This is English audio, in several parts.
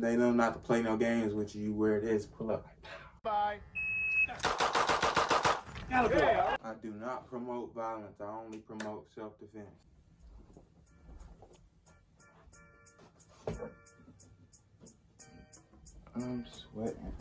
They know not to play no games with you. Where it is, pull up. Bye. I do not promote violence. I only promote self-defense. I'm sweating.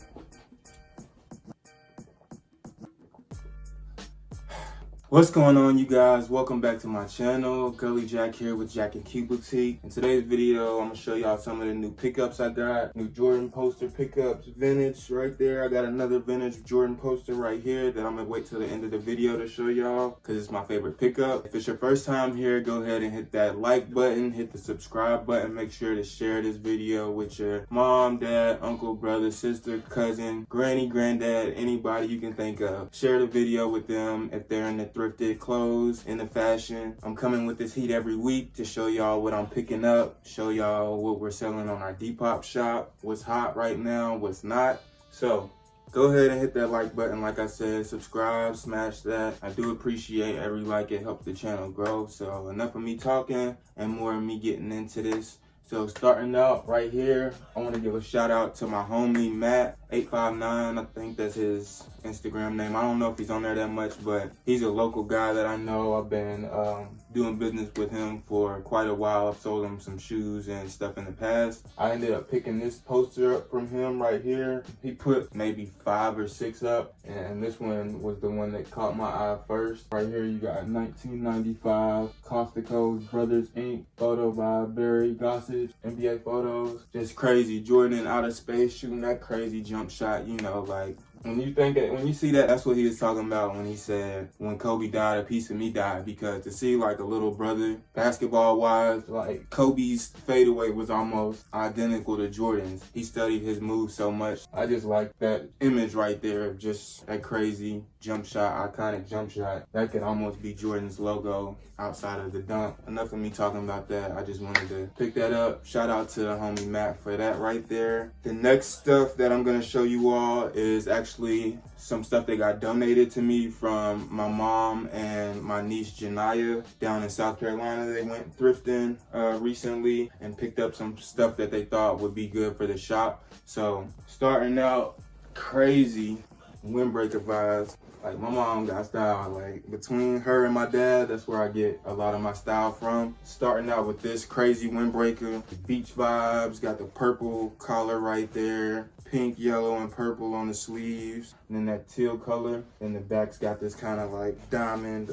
What's going on, you guys? Welcome back to my channel. Gully Jack here with Jack and Q Boutique. In today's video, I'm gonna show y'all some of the new pickups I got. New Jordan poster pickups, vintage right there. I got another vintage Jordan poster right here that I'm gonna wait till the end of the video to show y'all because it's my favorite pickup. If it's your first time here, go ahead and hit that like button, hit the subscribe button. Make sure to share this video with your mom, dad, uncle, brother, sister, cousin, granny, granddad, anybody you can think of. Share the video with them if they're in the thrifted clothes, in the fashion. I'm coming with this heat every week to show y'all what I'm picking up, show y'all what we're selling on our Depop shop, what's hot right now, what's not. So go ahead and hit that like button. Like I said, subscribe, smash that. I do appreciate every like. It helps the channel grow. So enough of me talking and more of me getting into this. So starting out right here, I want to give a shout out to my homie Matt 859. I think that's his Instagram name. I don't know if he's on there that much, but he's a local guy that I know. I've been doing business with him for quite a while. I've sold him some shoes and stuff in the past. I ended up picking this poster up from him right here. He put maybe 5 or 6 up, and this one was the one that caught my eye first. Right here you got 1995 Costaco's Brothers Inc. photo by Barry Gossage. NBA photos. Just crazy. Jordan in outer space shooting that crazy jump shot, you know, like when you see that, that's what he was talking about when he said, when Kobe died, a piece of me died. Because to see like a little brother, basketball wise, like Kobe's fadeaway was almost identical to Jordan's. He studied his moves so much. I just like that image right there of just that crazy jump shot, iconic jump shot. That could almost be Jordan's logo outside of the dunk. Enough of me talking about that. I just wanted to pick that up. Shout out to the homie Matt for that right there. The next stuff that I'm gonna show you all is actually some stuff that got donated to me from my mom and my niece Janaya down in South Carolina. They went thrifting recently and picked up some stuff that they thought would be good for the shop. So starting out, crazy windbreaker vibes. Like, my mom got style. Like, between her and my dad, that's where I get a lot of my style from. Starting out with this crazy windbreaker, beach vibes, got the purple collar right there, pink, yellow, and purple on the sleeves, and then that teal color. And the back's got this kind of like diamond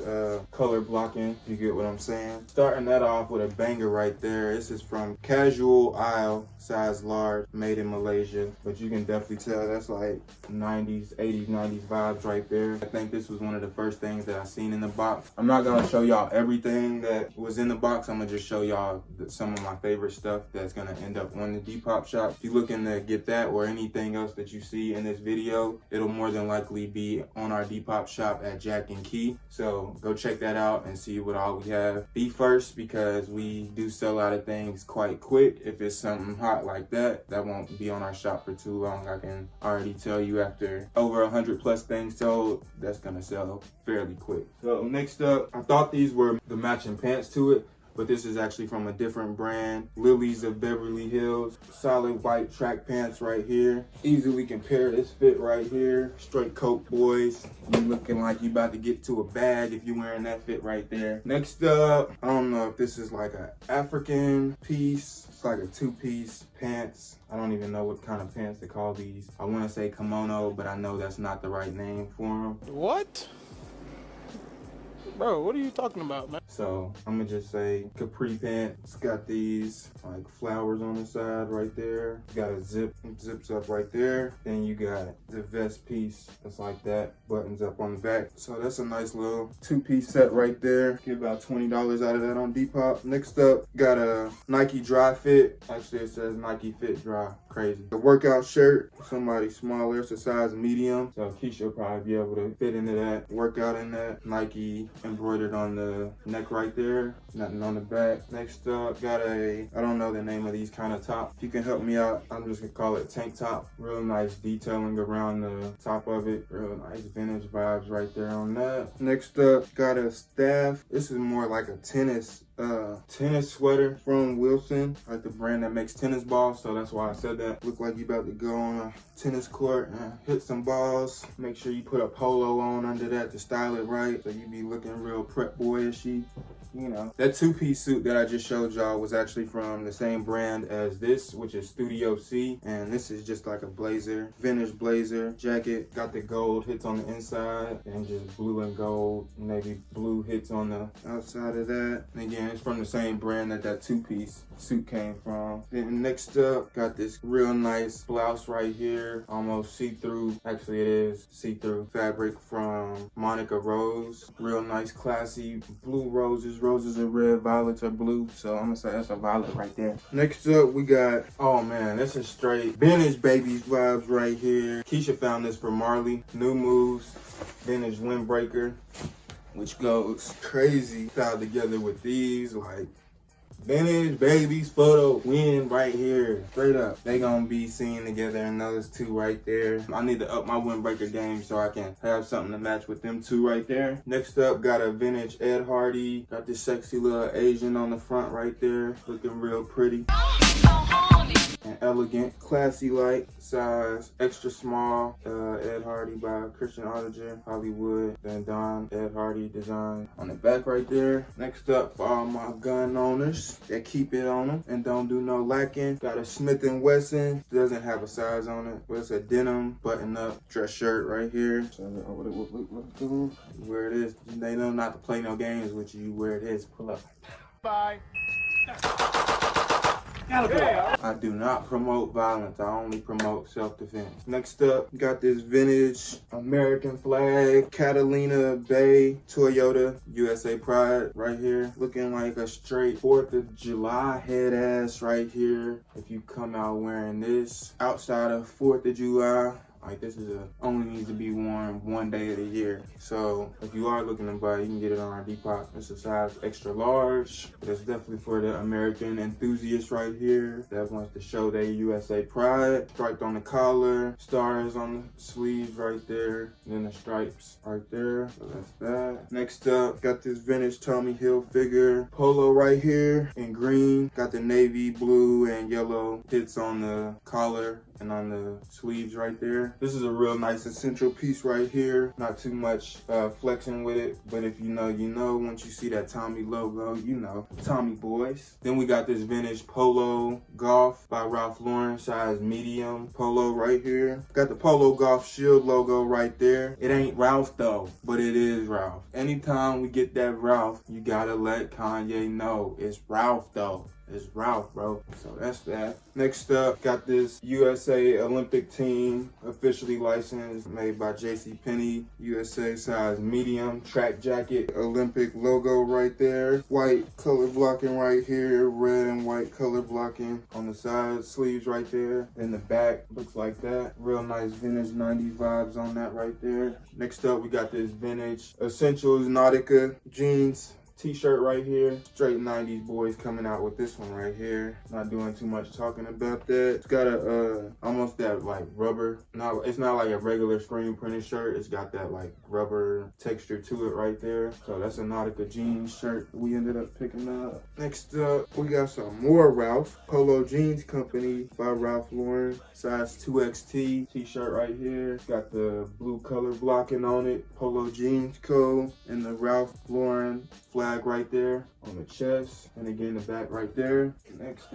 color blocking, you get what I'm saying. Starting that off with a banger right there. This is from Casual Isle, size large, made in Malaysia. But you can definitely tell that's like 90s, 80s, 90s vibes right there. I think this was one of the first things that I seen in the box. I'm not gonna show y'all everything that was in the box. I'm gonna just show y'all some of my favorite stuff that's gonna end up on the Depop shop. If you're looking to get that or anything else that you see in this video, it'll more than likely be on our Depop shop at Jack and Key. So go check that out and see what all we have. Be first, because we do sell out of things quite quick. If it's something hot like that, that won't be on our shop for too long. I can already tell you, after over 100 plus things sold, that's gonna sell fairly quick. So next up, I thought these were the matching pants to it, but this is actually from a different brand. Lilies of Beverly Hills. Solid white track pants right here. Easily compare this fit right here. Straight coat boys. You looking like you about to get to a bag if you wearing that fit right there. Next up, I don't know if this is like an African piece. It's like a 2-piece pants. I don't even know what kind of pants to call these. I want to say kimono, but I know that's not the right name for them. What? Bro, what are you talking about, man? So I'm gonna just say capri pants. It's got these like flowers on the side right there. Got a zips up right there. Then you got the vest piece that's like that, buttons up on the back. So that's a nice little 2-piece set right there. Get about $20 out of that on Depop. Next up, got a Nike Dry Fit. Actually, it says Nike Fit Dry. Crazy. The workout shirt, somebody smaller, it's a size medium. So Keisha will probably be able to fit into that, workout in that. Nike embroidered on the neck right there, nothing on the back. Next up, got a, I don't know the name of these kind of top. If you can help me out, I'm just gonna call it tank top. Real nice detailing around the top of it. Real nice vintage vibes right there on that. Next up, got a staff. This is more like a tennis tennis sweater from Wilson, like the brand that makes tennis balls. So that's why I said that. Look like you about to go on a tennis court and hit some balls. Make sure you put a polo on under that to style it right, so you be looking real prep boyishy. You know, that two-piece suit that I just showed y'all was actually from the same brand as this, which is Studio C. And this is just like a blazer, vintage blazer jacket. Got the gold hits on the inside and just blue and gold, maybe blue hits on the outside of that. And again, it's from the same brand that that two-piece suit came from. Then next up, got this real nice blouse right here, almost see-through. Actually, it is see-through fabric from Monica Rose. Real nice, classy blue roses. Roses are red, violets are blue. So I'm gonna say that's a violet right there. Next up, we got, oh man, this is straight vintage babies vibes right here. Keisha found this for Marley. New Moves, vintage windbreaker, which goes crazy styled together with these, like vintage babies photo win right here. Straight up. They gonna be seen together in those two right there. I need to up my windbreaker game so I can have something to match with them two right there. Next up, got a vintage Ed Hardy. Got this sexy little Asian on the front right there. Looking real pretty and elegant, classy like, size extra small. Ed Hardy by Christian Audiger, Hollywood, Van Don Ed Hardy design on the back right there. Next up, for all my gun owners that keep it on them and don't do no lacking, got a Smith & Wesson. Doesn't have a size on it, but it's a denim button up dress shirt right here. So where it is, they know not to play no games with you. Where it is, pull up. Bye. I do not promote violence. I only promote self-defense. Next up, got this vintage American flag Catalina Bay Toyota USA Pride right here. Looking like a straight 4th of July head ass right here. If you come out wearing this outside of 4th of July, like this is only needs to be worn one day of the year. So if you are looking to buy, you can get it on our Depop. It's a size extra large. But it's definitely for the American enthusiast right here that wants to show their USA pride. Striped on the collar, stars on the sleeves right there, and then the stripes right there. So that's that. Next up, got this vintage Tommy Hilfiger polo right here in green. Got the navy, blue, and yellow hits on the collar and on the sleeves right there. This is a real nice essential piece right here. Not too much flexing with it, but if you know, you know. Once you see that Tommy logo, you know, Tommy boys. Then we got this vintage polo golf by Ralph Lauren, size medium polo right here. Got the Polo Golf Shield logo right there. It ain't Ralph though, but it is Ralph. Anytime we get that Ralph, you gotta let Kanye know it's Ralph though. It's Ralph, bro. So that's that. Next up, got this USA Olympic team, officially licensed, made by JCPenney, USA size medium, track jacket, Olympic logo right there. White color blocking right here, red and white color blocking on the side, sleeves right there. Then the back looks like that. Real nice vintage 90s vibes on that right there. Next up, we got this vintage Essentials Nautica jeans t-shirt right here. Straight 90s boys coming out with this one right here. Not doing too much talking about that. It's got a almost that like rubber. No, it's not like a regular screen printed shirt. It's got that like rubber texture to it right there. So that's a Nautica jeans shirt we ended up picking up. Next up, we got some more Ralph. Polo Jeans Company by Ralph Lauren. Size 2XT t-shirt right here. Got the blue color blocking on it. Polo Jeans Co. And the Ralph Lauren flag right there on the chest, and again the back right there. Next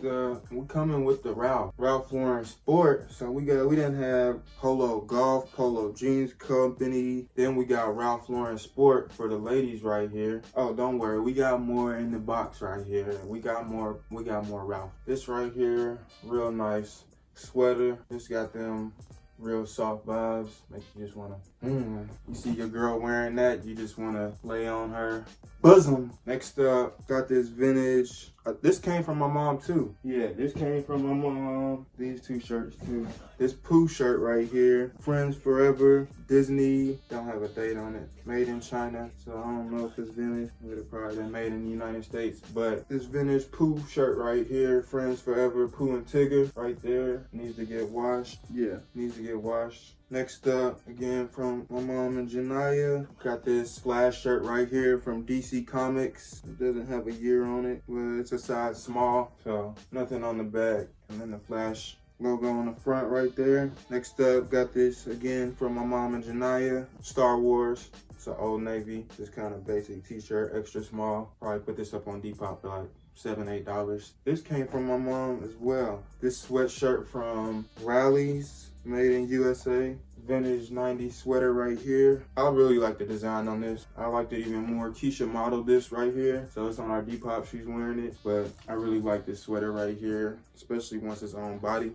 we coming with the Ralph Lauren Sport. So we didn't have Polo Golf, Polo Jeans Company, then we got Ralph Lauren Sport for the ladies right here. Oh, don't worry, we got more in the box right here. We got more Ralph. This right here, real nice sweater. It's got them real soft vibes. Make you just wanna, you see your girl wearing that, you just wanna lay on her bosom. Next up, got this vintage. This came from my mom too. Yeah, this came from my mom. These two shirts too. This Pooh shirt right here. Friends Forever, Disney. Don't have a date on it. Made in China, so I don't know if it's vintage. It would have probably been made in the United States. But this vintage Pooh shirt right here. Friends Forever, Pooh and Tigger right there. Needs to get washed. Yeah, needs to get washed. Next up, again from my mom and Janaya, got this Flash shirt right here from DC Comics. It doesn't have a year on it, but it's a size small, so nothing on the back. And then the Flash logo on the front right there. Next up, got this again from my mom and Janaya, Star Wars. It's an Old Navy, just kind of basic t-shirt, extra small. Probably put this up on Depop for like $7, $8. This came from my mom as well. This sweatshirt from Rally's, made in USA. Vintage 90s sweater right here. I really like the design on this. I liked it even more. Keisha modeled this right here, so it's on our Depop. She's wearing it, but I really like this sweater right here, especially once it's on body.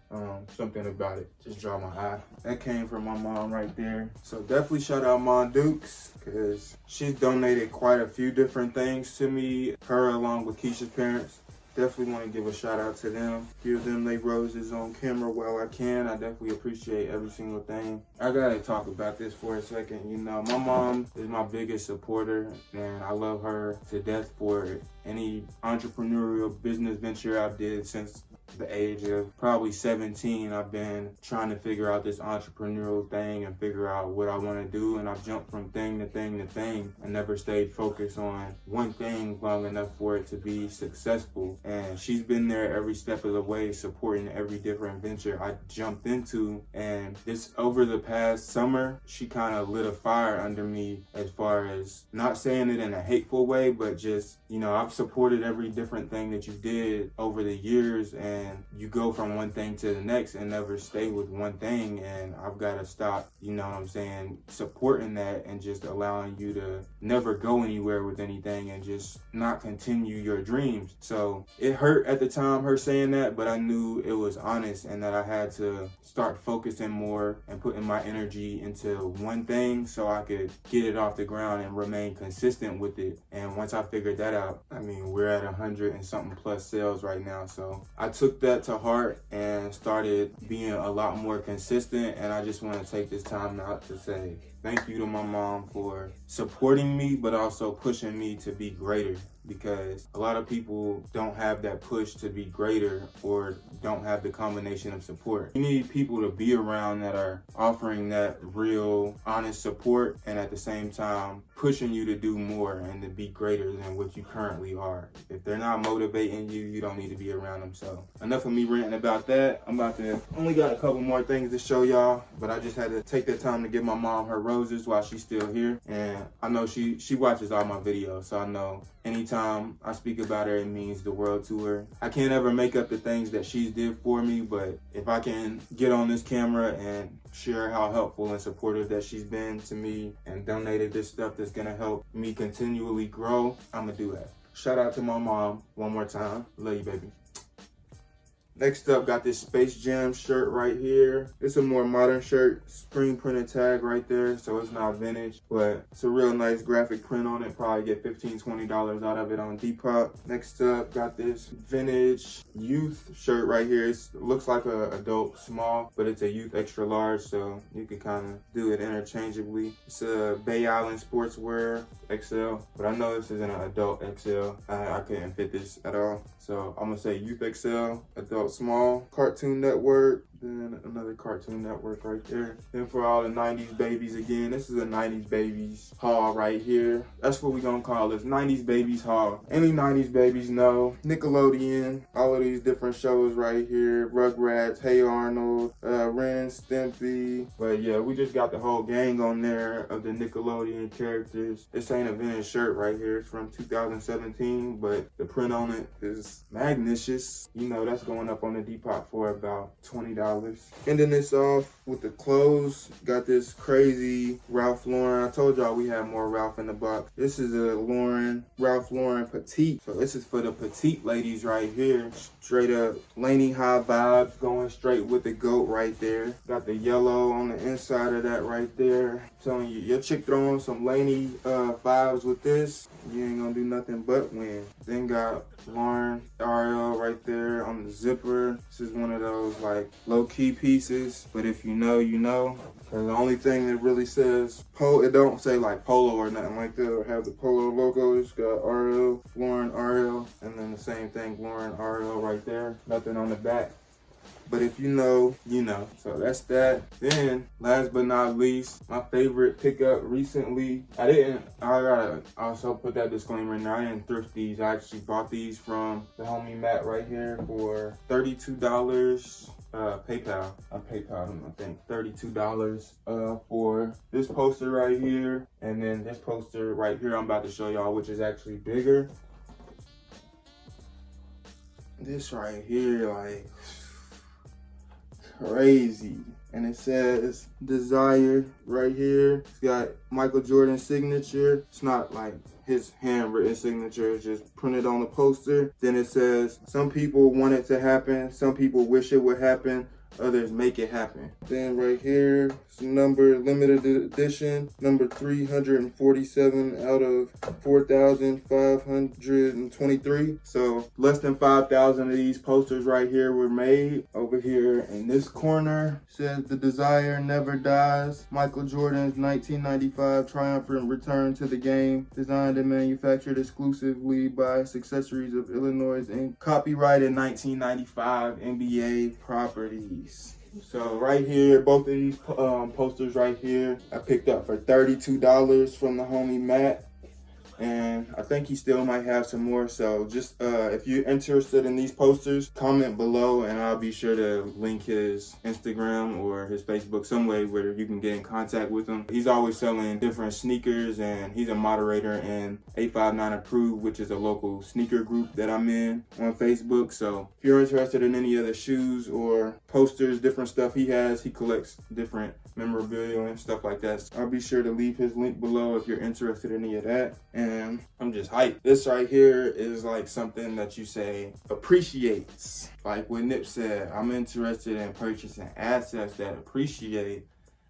Something about it just draw my eye. That came from my mom right there. So definitely shout out Mom Dukes, because she's donated quite a few different things to me, her along with Keisha's parents. Definitely want to give a shout out to them. Give them they roses on camera while I can. I definitely appreciate every single thing. I gotta talk about this for a second. You know, my mom is my biggest supporter, and I love her to death for it. Any entrepreneurial business venture I did since the age of probably 17, I've been trying to figure out this entrepreneurial thing and figure out what I want to do, and I've jumped from thing to thing to thing. I never stayed focused on one thing long enough for it to be successful, and she's been there every step of the way, supporting every different venture I jumped into. And this over the past summer, she kind of lit a fire under me, as far as not saying it in a hateful way, but just, you know, I've supported every different thing that you did over the years, and you go from one thing to the next and never stay with one thing. And I've got to stop, you know what I'm saying, supporting that and just allowing you to never go anywhere with anything and just not continue your dreams. So it hurt at the time, her saying that, but I knew it was honest and that I had to start focusing more and putting my energy into one thing so I could get it off the ground and remain consistent with it. And once I figured that out, I mean, we're at 100 and something plus sales right now. So I took that to heart and started being a lot more consistent. And I just want to take this time out to say thank you to my mom for supporting me, but also pushing me to be greater, because a lot of people don't have that push to be greater or don't have the combination of support. You need people to be around that are offering that real, honest support, and at the same time pushing you to do more and to be greater than what you currently are. If they're not motivating you, you don't need to be around them. So enough of me ranting about that. I'm about to, only got a couple more things to show y'all, but I just had to take the time to give my mom her roses while she's still here. And I know she watches all my videos, so I know anytime I speak about her, it means the world to her. I can't ever make up the things that she did for me, but if I can get on this camera and share how helpful and supportive that she's been to me and donated this stuff that's gonna help me continually grow, I'm gonna do that. Shout out to my mom one more time. Love you, baby. Next up, got this Space Jam shirt right here. It's a more modern shirt, screen printed tag right there, so it's not vintage, but it's a real nice graphic print on it. Probably get $15, $20 out of it on Depop. Next up, got this vintage youth shirt right here. It looks like a adult small, but it's a youth extra large, so you can kind of do it interchangeably. It's a Bay Island Sportswear XL, but I know this is an adult XL. I couldn't fit this at all, so I'm gonna say youth XL, adult small. Cartoon Network, then another Cartoon Network right there. Then for all the 90s babies, again, this is a 90s babies haul right here. That's what we gonna call this, 90s babies haul. Any 90s babies know, Nickelodeon, all of these different shows right here, Rugrats, Hey Arnold, Ren, Stimpy. But yeah, we just got the whole gang on there of the Nickelodeon characters. This ain't a vintage shirt right here, it's from 2017, but the print on it is magnicious. You know, that's going up on the Depop for about $20. Ending this off with the clothes, got this crazy Ralph Lauren. I told y'all we had more Ralph in the box. This is a Ralph Lauren Petite. So this is for the petite ladies right here. Straight up Laney High vibes, going straight with the goat right there. Got the yellow on the inside of that right there. I'm telling you, your chick throwing some Laney vibes with this, you ain't gonna do nothing but win. Then got Lauren Ariel right there on the zipper. This is one of those like low-key pieces, but if you know, you know. And the only thing that really says it don't say like Polo or nothing like that, or have the Polo logo. It's got Ariel, Lauren Ariel, and then the same thing, Lauren Ariel right there. Nothing on the back. But if you know, you know. So that's that. Then, last but not least, my favorite pickup recently. I gotta also put that disclaimer in there. I didn't thrift these. I actually bought these from the homie Matt right here for $32. PayPal. I PayPal him, I think. $32 for this poster right here. And then this poster right here I'm about to show y'all, which is actually bigger. This right here, like, crazy. And it says Desire right here. It's got Michael Jordan's signature. It's not like his handwritten signature, it's just printed on the poster. Then it says, some people want it to happen, some people wish it would happen, others make it happen. Then right here, it's number limited edition, number 347 out of 4,523. So less than 5,000 of these posters right here were made. Over here in this corner says the desire never dies. Michael Jordan's 1995 triumphant return to the game, designed and manufactured exclusively by Accessories of Illinois Inc. Copyrighted 1995 NBA properties. So right here, both of these posters right here, I picked up for $32 from the homie Matt. And I think he still might have some more. So just if you're interested in these posters, comment below and I'll be sure to link his Instagram or his Facebook some way where you can get in contact with him. He's always selling different sneakers and he's a moderator in 859 Approved, which is a local sneaker group that I'm in on Facebook. So if you're interested in any other shoes or posters, different stuff he has, he collects different memorabilia and stuff like that. So I'll be sure to leave his link below if you're interested in any of that. And I'm just hyped. This right here is like something that you say appreciates. Like what Nip said, I'm interested in purchasing assets that appreciate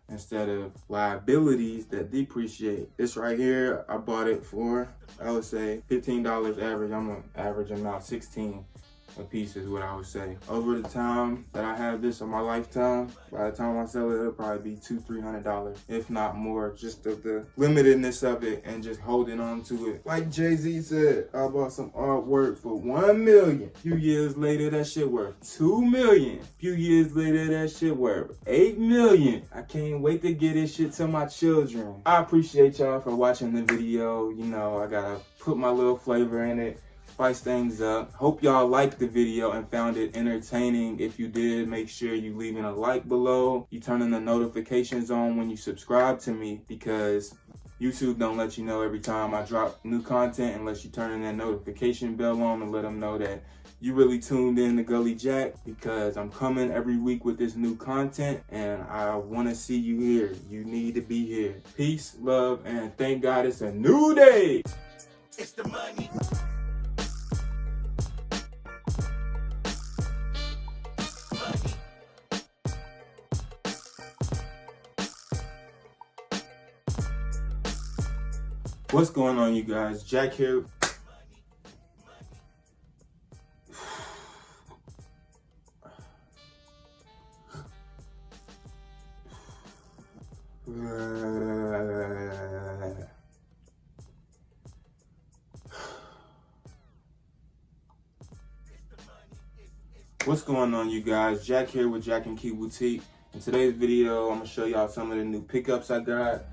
instead of liabilities that depreciate. This right here, I bought it for, I would say $15 average. I'm gonna average about 16 a piece is what I would say. Over the time that I have this in my lifetime, by the time I sell it, it'll probably be $200-300, if not more, just of the limitedness of it and just holding on to it. Like Jay-Z said, I bought some artwork for $1 million. A few years later, that shit worth $2 million. A few years later, that shit worth $8 million. I can't wait to get this shit to my children. I appreciate y'all for watching the video. You know, I gotta put my little flavor in it, spice things up. Hope y'all liked the video and found it entertaining. If you did, make sure you leaving a like below. You turning the notifications on when you subscribe to me, because YouTube don't let you know every time I drop new content unless you turn that notification bell on and let them know that you really tuned in to Gully Jack, because I'm coming every week with this new content and I want to see you here. You need to be here. Peace, love, and thank God it's a new day. It's the money. What's going on, you guys? Jack here. What's going on, you guys? Jack here with Jack and Key Boutique. In today's video, I'm gonna show y'all some of the new pickups I got.